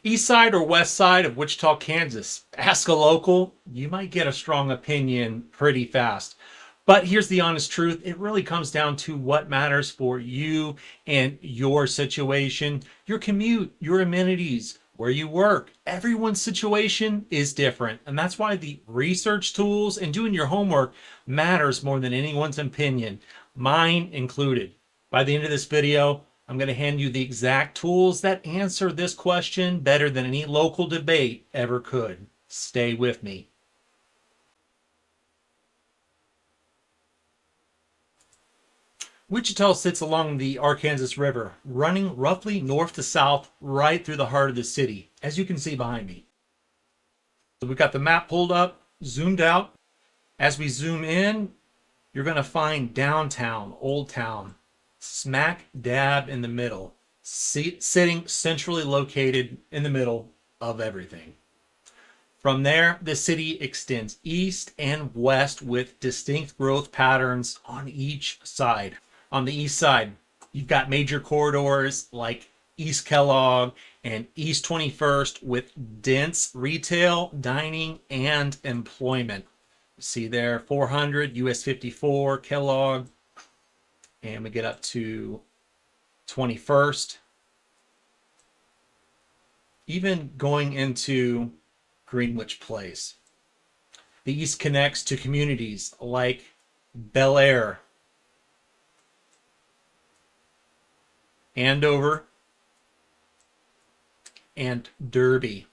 East side or west side of Wichita, Kansas? Ask a local. You might get a strong opinion pretty fast. But here's the honest truth. It really comes down to what matters for you and your situation, your commute, your amenities, where you work. Everyone's situation is different. And that's why the research tools and doing your homework matters more than anyone's opinion, mine included. By the end of this video, I'm going to hand you the exact tools that answer this question better than any local debate ever could. Stay with me. Wichita sits along the Arkansas River, running roughly north to south right through the heart of the city, as you can see behind me. So we've got the map pulled up, zoomed out. As we zoom in, you're going to find downtown, Old Town, smack dab in the middle, sitting centrally located in the middle of everything. From there, the city extends east and west with distinct growth patterns on each side. On the east side, you've got major corridors like East Kellogg and East 21st with dense retail, dining, and employment. See there, 400, US 54, Kellogg, and we get up to 21st. Even going into Greenwich Place. The east connects to communities like Bel Air, Andover, and Derby.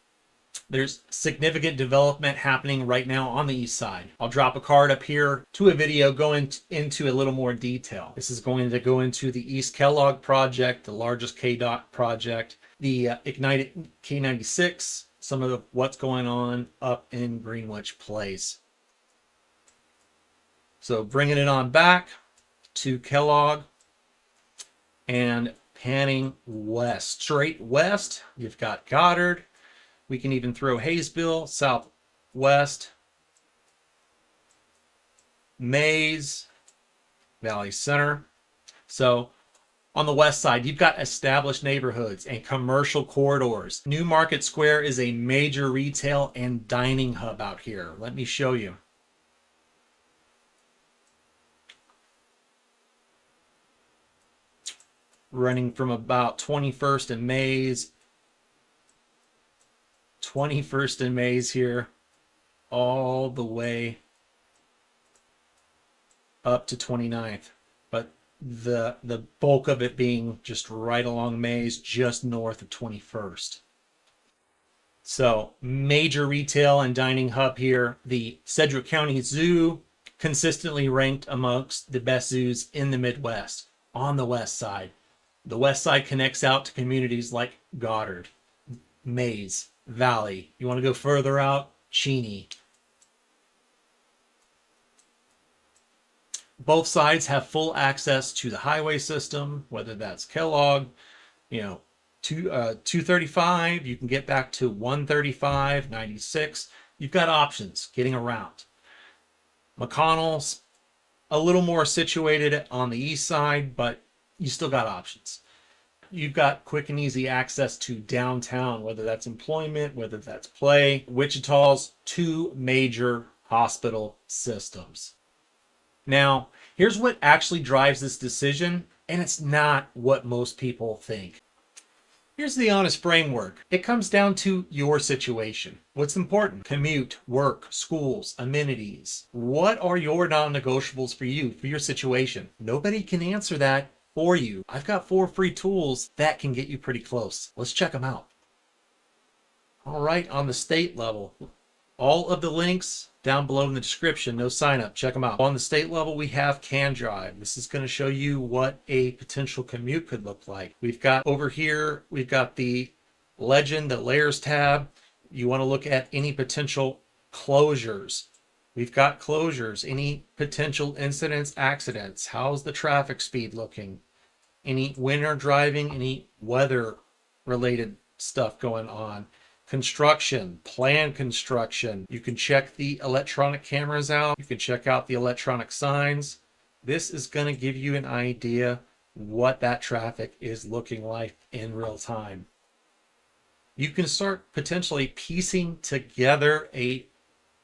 There's significant development happening right now on the east side. I'll drop a card up here to a video going into a little more detail. This is going to go into the East Kellogg project, the largest KDOT project, the Ignited K96, some of what's going on up in Greenwich Place. So bringing it on back to Kellogg and panning west. Straight west, you've got Goddard. We can even throw Hayesville, southwest, Mays, Valley Center. So on the west side, you've got established neighborhoods and commercial corridors. New Market Square is a major retail and dining hub out here. Let me show you. Running from about 21st and Mays, 21st and Mays here, all the way up to 29th. But the bulk of it being just right along Mays, just north of 21st. So major retail and dining hub here. The Sedgwick County Zoo, consistently ranked amongst the best zoos in the Midwest on the west side. The west side connects out to communities like Goddard, Mays, Valley. You want to go further out? Cheney. Both sides have full access to the highway system, whether that's Kellogg, 235, you can get back to 135, 96. You've got options getting around. McConnell's a little more situated on the east side, but you still got options. You've got quick and easy access to downtown, whether that's employment, whether that's play. Wichita's two major hospital systems. Now, here's what actually drives this decision, and it's not what most people think. Here's the honest framework. It comes down to your situation. What's important? Commute, work, schools, amenities. What are your non-negotiables for you, for your situation? Nobody can answer that for you. I've got 4 free tools that can get you pretty close. Let's check them out. All right, on the state level, all of the links down below in the description, no sign up, check them out. On the state level, we have KanDrive. This is going to show you what a potential commute could look like. We've got over here, we've got the legend, the layers tab. You want to look at any potential closures. We've got closures, any potential incidents, accidents. How's the traffic speed looking? Any winter driving, any weather related stuff going on. Construction, planned construction. You can check the electronic cameras out. You can check out the electronic signs. This is going to give you an idea what that traffic is looking like in real time. you can start potentially piecing together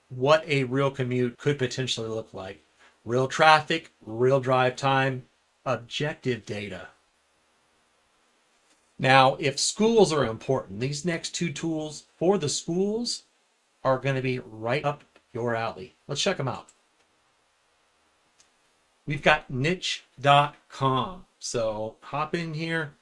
what a real commute could potentially look like. Real traffic, real drive time, objective data. Now, if schools are important, these next two tools for the schools are going to be right up your alley. Let's check them out. We've got niche.com. So hop in here,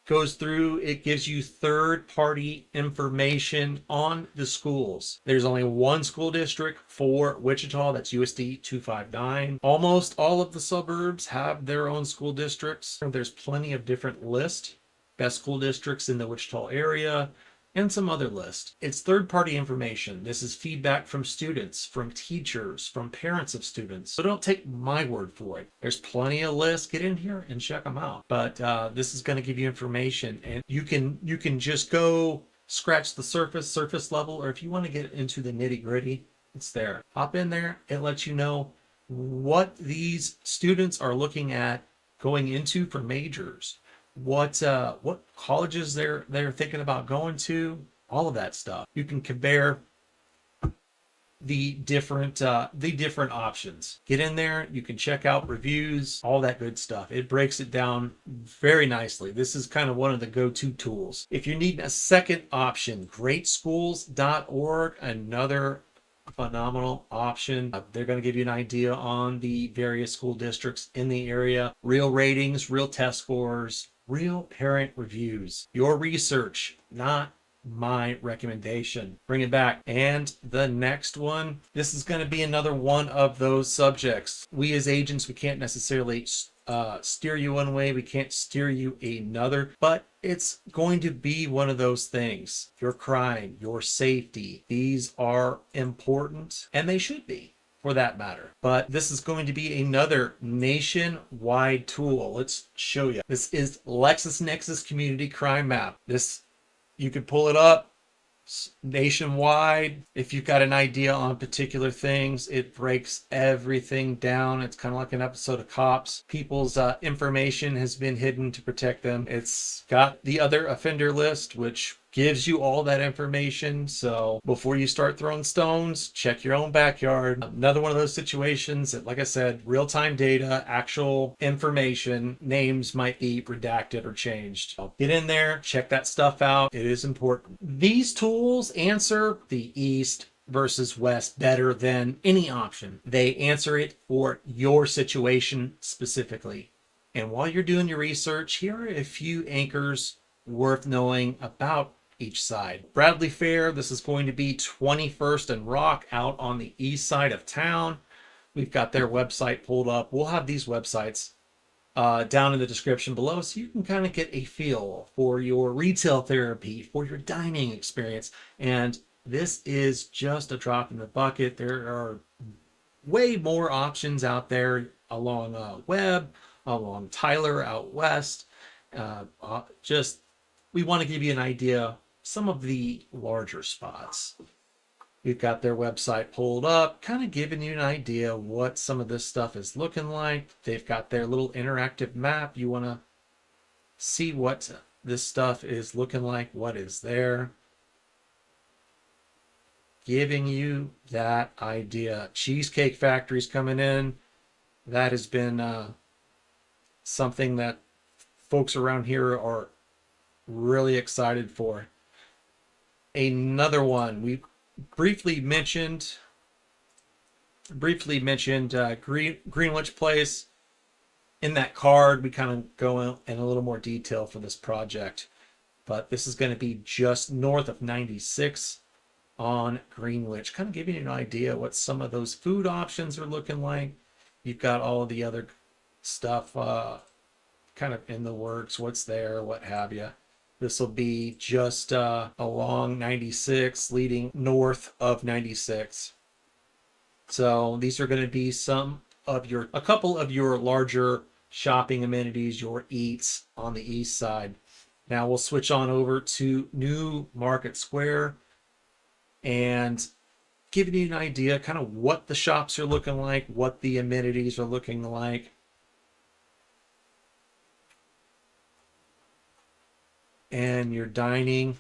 goes through, it gives you third-party information on the schools. There's only one school district for Wichita, that's USD 259. Almost all of the suburbs have their own school districts. There's plenty of different lists, best school districts in the Wichita area, and some other lists. It's third-party information. This is feedback from students, from teachers, from parents of students. So don't take my word for it. There's plenty of lists. Get in here and check them out. But this is going to give you information, and you can just go scratch the surface level, or if you want to get into the nitty-gritty, it's there. Hop in there. It lets you know what these students are looking at going into for majors, what colleges they're thinking about going to, all of that stuff. You can compare the different options. Get in there, you can check out reviews, all that good stuff. It breaks it down very nicely. This is kind of one of the go-to tools. If you need a second option, GreatSchools.org, another phenomenal option. They're going to give you an idea on the various school districts in the area, real ratings, real test scores, real parent reviews. Your research, not my recommendation. Bring it back. And the next one, this is going to be another one of those subjects. We as agents, we can't necessarily steer you one way, we can't steer you another, but it's going to be one of those things. Your crime, your safety, these are important, and they should be, for that matter. But this is going to be another nationwide tool. Let's show you. This is LexisNexis Community Crime Map. This, you can pull it up nationwide. If you've got an idea on particular things, it breaks everything down. It's kind of like an episode of Cops. People's information has been hidden to protect them. It's got the other offender list, which gives you all that information. So before you start throwing stones, check your own backyard. Another one of those situations that, like I said, real-time data, actual information, names might be redacted or changed. So get in there, check that stuff out. It is important. These tools answer the East versus West better than any option. They answer it for your situation specifically. And while you're doing your research, here are a few anchors worth knowing about each side. Bradley Fair, this is going to be 21st and Rock out on the east side of town. We've got their website pulled up. We'll have these websites down in the description below, so you can kind of get a feel for your retail therapy, for your dining experience. And this is just a drop in the bucket. There are way more options out there along Webb, along Tyler out west. We want to give you an idea, some of the larger spots. We've got their website pulled up, kind of giving you an idea what some of this stuff is looking like. They've got their little interactive map. You want to see what this stuff is looking like, what is there. Giving you that idea. Cheesecake Factory's coming in. That has been something that folks around here are really excited for. Another one we briefly mentioned Greenwich Place. In that card, we kind of go in a little more detail for this project, but this is going to be just north of 96 on Greenwich, kind of giving you an idea what some of those food options are looking like. You've got all of the other stuff kind of in the works, what's there, what have you. This will be just along 96, leading north of 96. So these are going to be a couple of your larger shopping amenities, your eats on the east side. Now we'll switch on over to New Market Square and giving you an idea kind of what the shops are looking like, what the amenities are looking like. And your dining,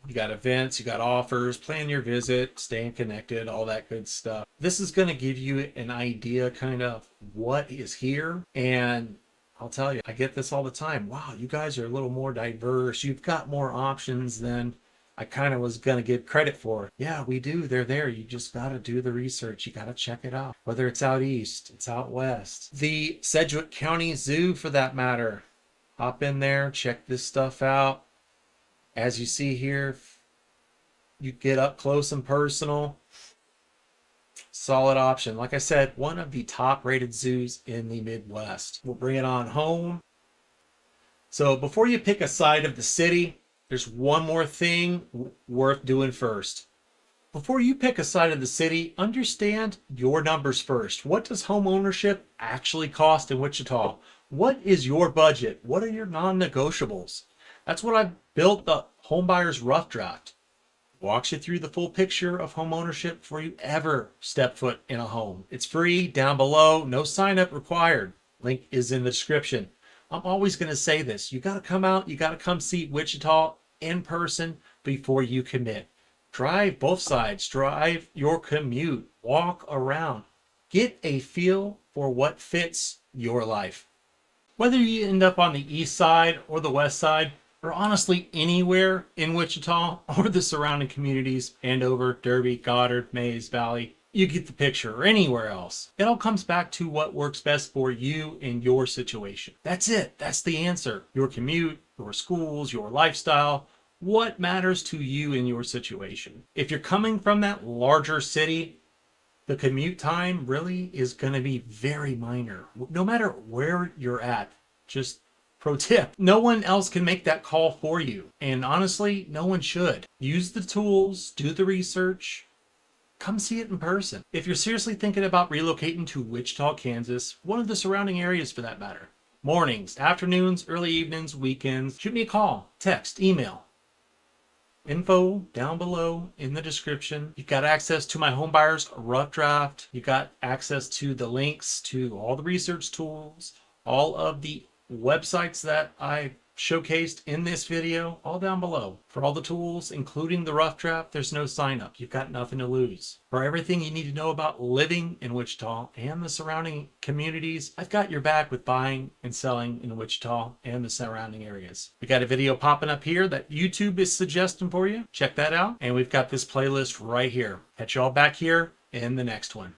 You got events, you got offers, plan your visit, staying connected, all that good stuff. This is going to give you an idea kind of what is here. And I'll tell you, I get this all the time. Wow, you guys are a little more diverse. You've got more options than I kind of was going to give credit for. Yeah, we do. They're there. You just got to do the research. You got to check it out. Whether it's out east, it's out west. The Sedgwick County Zoo, for that matter. Hop in there, check this stuff out. As you see here, you get up close and personal. Solid option. Like I said, one of the top rated zoos in the Midwest. We'll bring it on home. So before you pick a side of the city, there's one more thing worth doing first. Before you pick a side of the city, understand your numbers first. What does home ownership actually cost in Wichita? What is your budget? What are your non-negotiables? That's what I've built the Homebuyer's Rough Draft. Walks you through the full picture of home ownership before you ever step foot in a home. It's free, down below, no sign up required. Link is in the description. I'm always going to say this. You got to come out, you got to come see Wichita in person before you commit. Drive both sides, drive your commute, walk around. Get a feel for what fits your life. Whether you end up on the east side or the west side, or honestly anywhere in Wichita or the surrounding communities, Andover, Derby, Goddard, Mays Valley, you get the picture, or anywhere else. It all comes back to what works best for you in your situation. That's it. That's the answer. Your commute, your schools, your lifestyle, what matters to you in your situation. If you're coming from that larger city, the commute time really is going to be very minor. No matter where you're at, just pro tip, no one else can make that call for you. And honestly, no one should. Use the tools, do the research, come see it in person. If you're seriously thinking about relocating to Wichita, Kansas, one of the surrounding areas for that matter, mornings, afternoons, early evenings, weekends, shoot me a call, text, email. Info down below in the description. You've got access to my Homebuyer's Rough Draft. You got access to the links to all the research tools, all of the websites that I showcased in this video, all down below. For all the tools, including the rough draft, there's no sign up. You've got nothing to lose. For everything you need to know about living in Wichita and the surrounding communities, I've got your back with buying and selling in Wichita and the surrounding areas. We got a video popping up here that YouTube is suggesting for you. Check that out. And we've got this playlist right here. Catch you all back here in the next one.